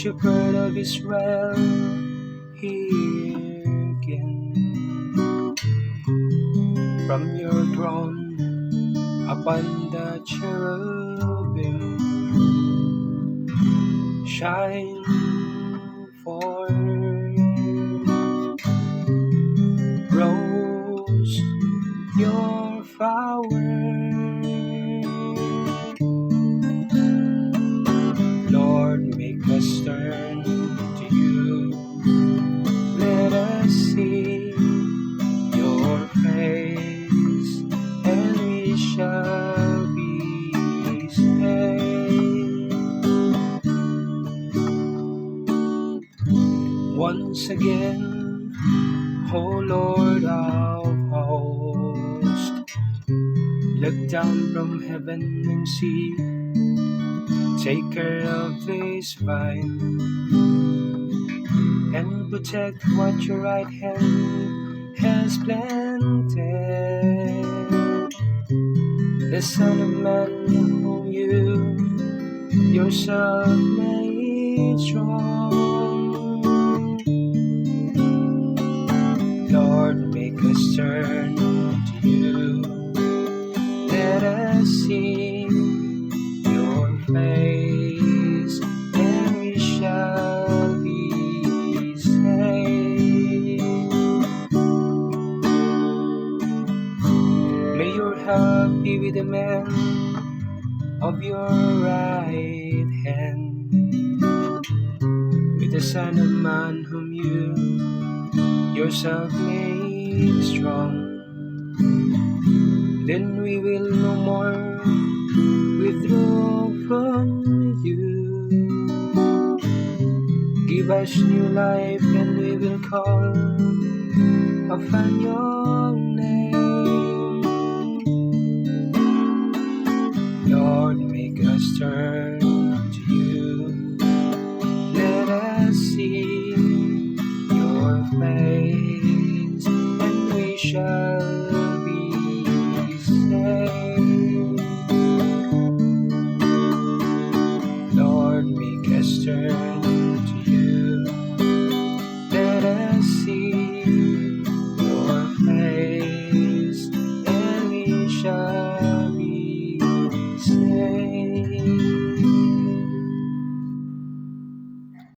Shepherd of Israel, hearken. From your throne upon the cherubim shine forth, rose your flower. Lord, make us turn to you. Let us see your face, and we shall be saved. Once again, O Lord of hosts, look down from heaven and see. Take care of this vine and protect what your right hand has planted. The Son of Man whom you yourself made strong. Lord, make us turn to you. Let us see your face, and we shall be saved. May your help be with the man of your right hand, with the Son of Man whom you yourself made strong. Then we will no more withdraw from you. Give us new life, and we will call upon your